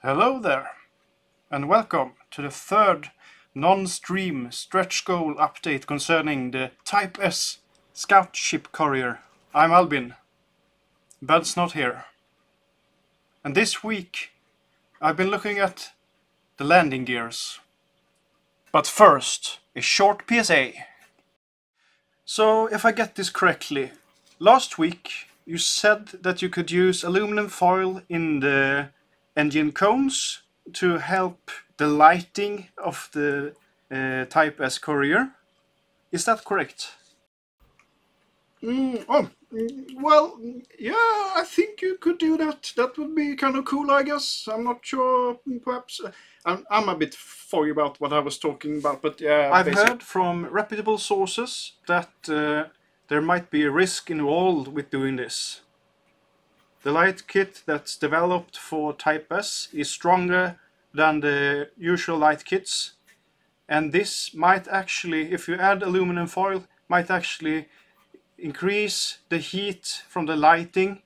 Hello there, and welcome to the third non-stream stretch goal update concerning the Type S scout ship courier. I'm Albin. Ben's not here. And this week I've been looking at the landing gears. But first, a short PSA. So, if I get this correctly, last week you said that you could use aluminum foil in the engine cones to help the lighting of the Type S courier. Is that correct? Well, yeah, I think you could do that. That would be kind of cool, I guess. I'm not sure, perhaps. I'm a bit foggy about what I was talking about, but yeah. I've heard from reputable sources that there might be a risk involved with doing this. The light kit that's developed for Type S is stronger than the usual light kits, and this might actually, if you add aluminum foil, might actually increase the heat from the lighting,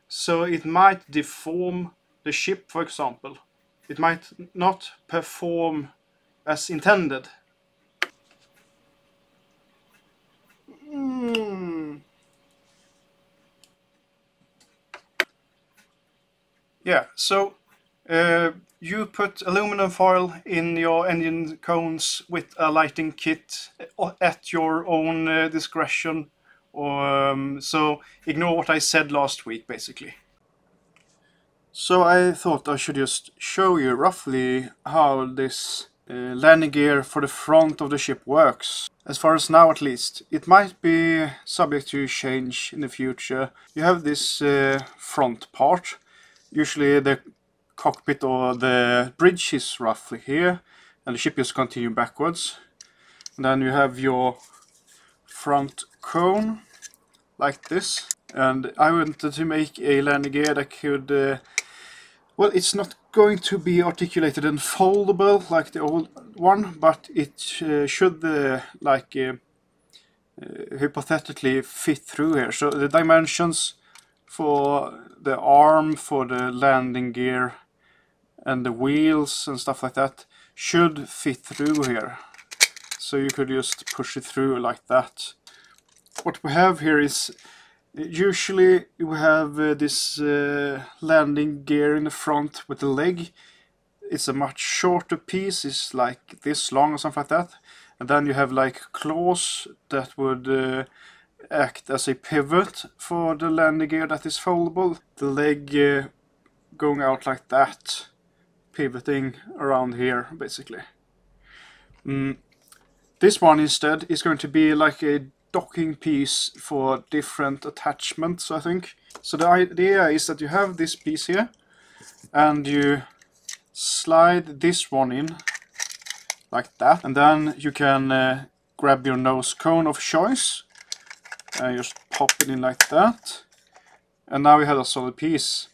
so it might deform the ship, for example. It might not perform as intended. Yeah, so you put aluminum foil in your engine cones with a lighting kit at your own discretion. So ignore what I said last week, basically. So I thought I should just show you roughly how this landing gear for the front of the ship works. As far as now, at least. It might be subject to change in the future. You have this front part. Usually the cockpit or the bridge is roughly here, and the ship just continues backwards. And then you have your front cone, like this. And I wanted to make a landing gear that could... well, it's not going to be articulated and foldable like the old one, but it should, hypothetically fit through here. So the dimensions for the arm, for the landing gear, and the wheels and stuff like that should fit through here. So you could just push it through like that. What we have here is, usually you have this landing gear in the front with the leg. It's a much shorter piece, it's like this long or something like that. And then you have like claws that would act as a pivot for the landing gear that is foldable. The leg going out like that, pivoting around here basically. This one instead is going to be like a docking piece for different attachments, I think. So the idea is that you have this piece here and you slide this one in like that, and then you can grab your nose cone of choice and just pop it in like that, and now we have a solid piece.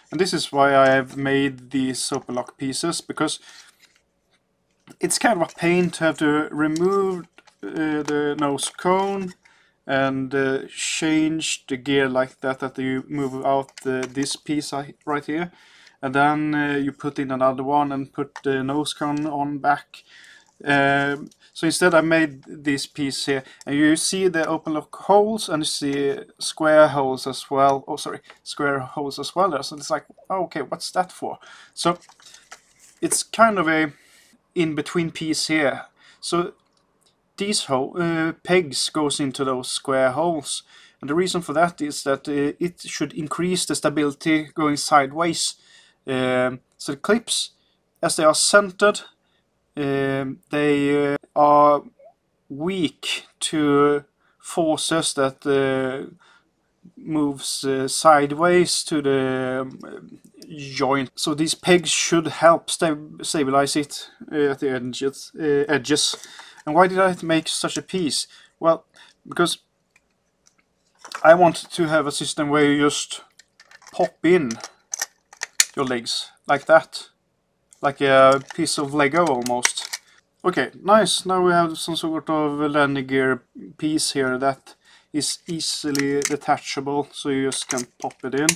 And this is why I have made these open lock pieces, because it's kind of a pain to have to remove the nose cone and change the gear like that, that you move out this piece right here, and then you put in another one and put the nose cone on back. So instead I made this piece here, and you see the open lock holes and you see square holes as well. Oh, sorry, square holes as well there. So it's like, oh, okay, what's that for? So it's kind of a in-between piece here. So these pegs goes into those square holes, and the reason for that is that it should increase the stability going sideways. So the clips, as they are centered, they are weak to forces that moves sideways to the joint. So these pegs should help stabilize it at the edges. And why did I make such a piece? Well, because I wanted to have a system where you just pop in your legs like that, like a piece of Lego almost. Okay, nice. Now we have some sort of landing gear piece here that is easily detachable, so you just can pop it in,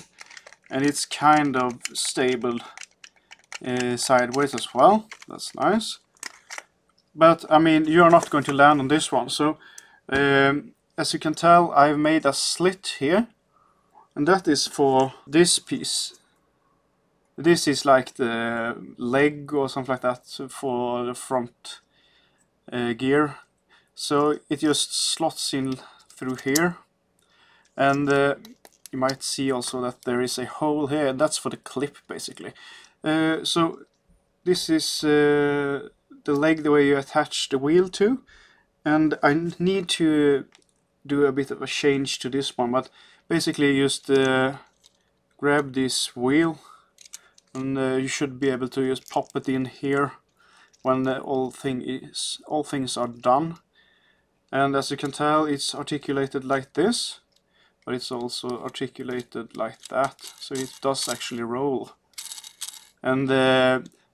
and it's kind of stable. sideways as well. That's nice. But I mean, you're not going to land on this one. So as you can tell, I've made a slit here, and that is for this piece. This is like the leg or something like that for the front gear. So it just slots in through here, and you might see also that there is a hole here, and that's for the clip basically. So this is the leg, the way you attach the wheel to, and I need to do a bit of a change to this one, but basically just grab this wheel, and you should be able to just pop it in here when all things are done. And as you can tell, it's articulated like this, but it's also articulated like that, so it does actually roll. And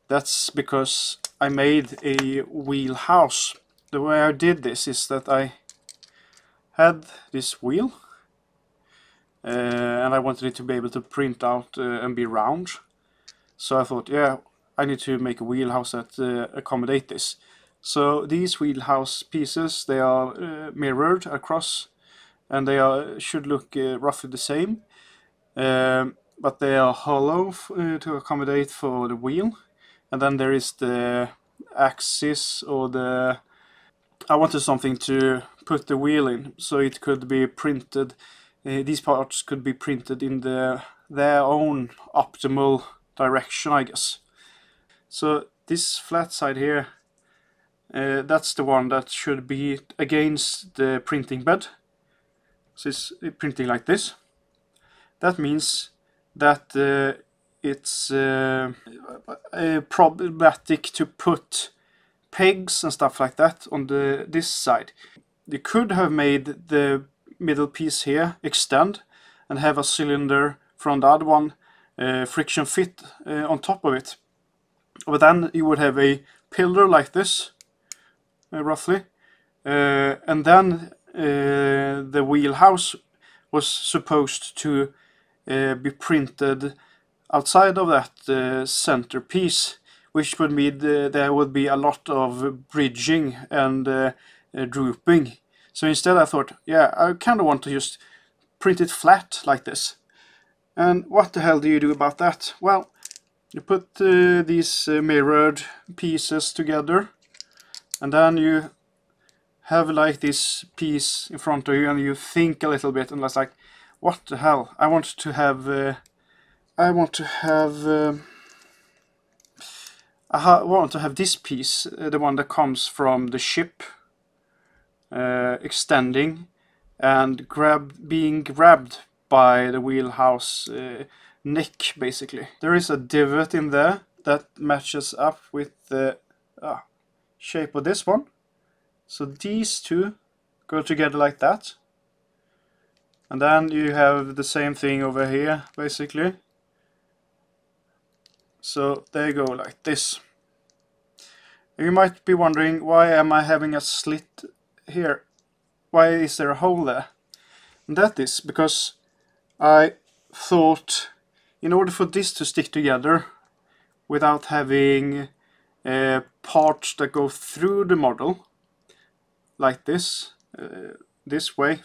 that's because I made a wheelhouse. The way I did this is that I had this wheel, and I wanted it to be able to print out and be round. So I thought, yeah, I need to make a wheelhouse that accommodate this. So these wheelhouse pieces, they are mirrored across, and they should look roughly the same, but they are hollow to accommodate for the wheel. And then there is the axis, or the... I wanted something to put the wheel in, so it could be printed. These parts could be printed in their own optimal direction, I guess. So this flat side here, that's the one that should be against the printing bed. So it's printing like this. That means that it's problematic to put pegs and stuff like that on this side. You could have made the middle piece here extend and have a cylinder from the other one friction fit on top of it. But then you would have a pillar like this, roughly, and then the wheelhouse was supposed to be printed outside of that center piece, which would mean there would be a lot of bridging and drooping. So instead I thought, yeah, I kind of want to just print it flat like this. And what the hell do you do about that? Well, you put these mirrored pieces together, and then you have like this piece in front of you, and you think a little bit, and it's like, what the hell? I want to have this piece, the one that comes from the ship, extending and being grabbed by the wheelhouse neck, basically. There is a divot in there that matches up with the shape of this one. So these two go together like that. And then you have the same thing over here, basically. So they go like this. You might be wondering, why am I having a slit here? Why is there a hole there? And that is because I thought, in order for this to stick together without having parts that go through the model, like this, this way,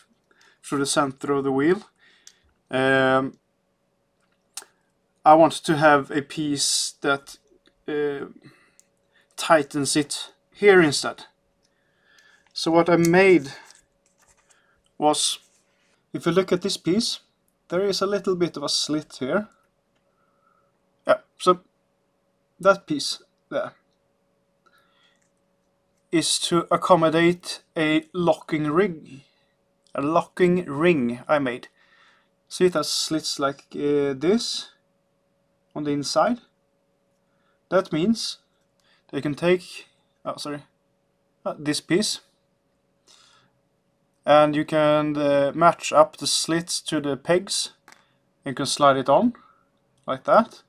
through the center of the wheel, I want to have a piece that tightens it here instead. So what I made was, if you look at this piece, there is a little bit of a slit here. Yeah, so that piece there is to accommodate a locking ring. A locking ring I made. See, it has slits like this on the inside. That means they can take this piece, and you can match up the slits to the pegs. You can slide it on like that.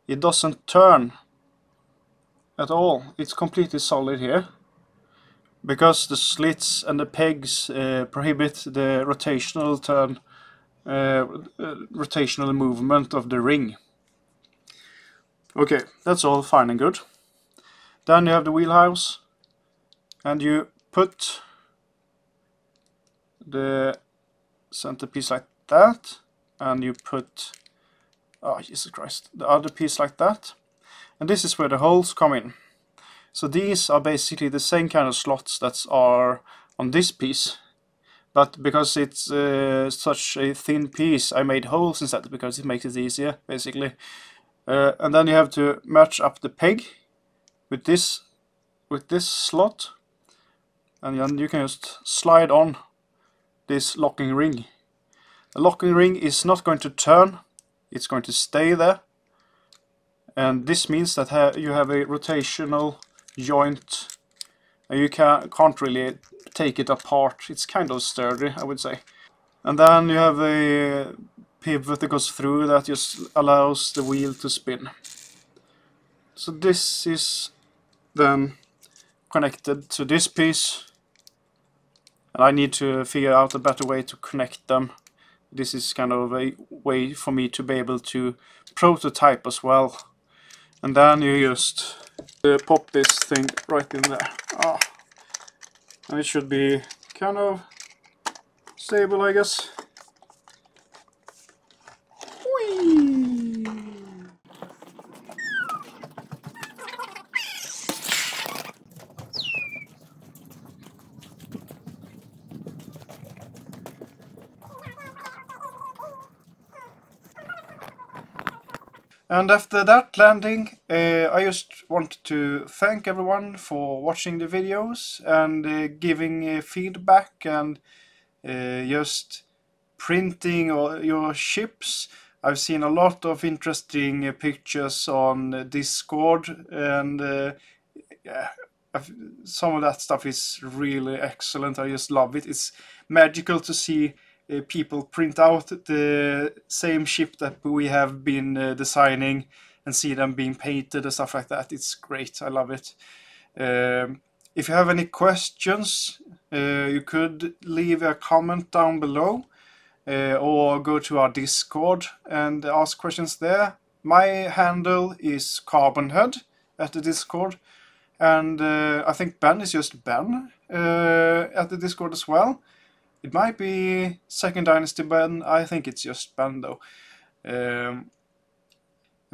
It doesn't turn at all. It's completely solid here, because the slits and the pegs prohibit the rotational rotational movement of the ring. Okay, that's all fine and good. Then you have the wheelhouse, and you put the center piece like that, and you put, oh Jesus Christ, the other piece like that, and this is where the holes come in. So these are basically the same kind of slots that are on this piece, but because it's such a thin piece, I made holes instead because it makes it easier, basically. And then you have to match up the peg with this slot, and then you can just slide on this locking ring. The locking ring is not going to turn, it's going to stay there, and this means that you have a rotational joint, and you can't really take it apart. It's kind of sturdy, I would say. And then you have a pivot that goes through that just allows the wheel to spin. So this is then connected to this piece, and I need to figure out a better way to connect them. This is kind of a way for me to be able to prototype as well. And then you just pop this thing right in there. And it should be kind of stable, I guess. Whee! And after that landing, I just want to thank everyone for watching the videos and giving feedback and just printing your ships. I've seen a lot of interesting pictures on Discord, and yeah, some of that stuff is really excellent. I just love it. It's magical to see people print out the same ship that we have been designing and see them being painted and stuff like that. It's great. I love it. If you have any questions, you could leave a comment down below or go to our Discord and ask questions there. My handle is Carbonhead at the Discord, and I think Ben is just Ben at the Discord as well. It might be Second Dynasty Ben. I think it's just Ben though. And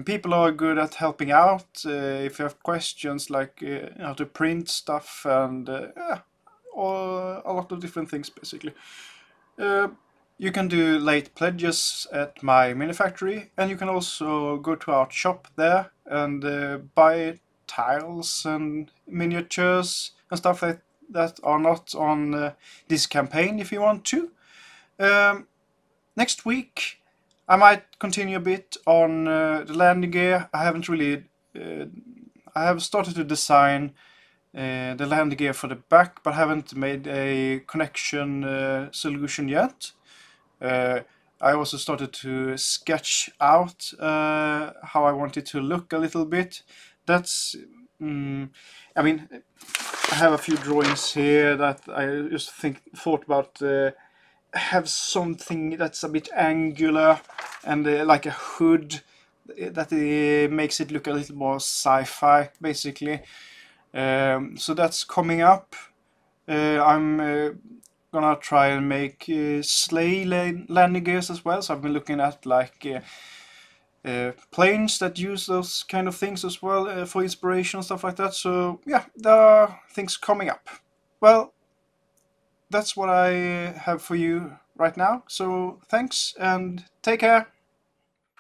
people are good at helping out if you have questions like how to print stuff and or a lot of different things basically. You can do late pledges at my mini factory, and you can also go to our shop there and buy tiles and miniatures and stuff like that are not on this campaign if you want to. Next week I might continue a bit on the landing gear. I haven't really I have started to design the landing gear for the back, but haven't made a connection solution yet. I also started to sketch out how I want it to look a little bit. That's I mean, I have a few drawings here that I just thought about have something that's a bit angular and like a hood that makes it look a little more sci-fi basically. So that's coming up. I'm gonna try and make sleigh landing gears as well, so I've been looking at like planes that use those kind of things as well for inspiration and stuff like that. So yeah, there are things coming up. Well, that's what I have for you right now, so thanks and take care.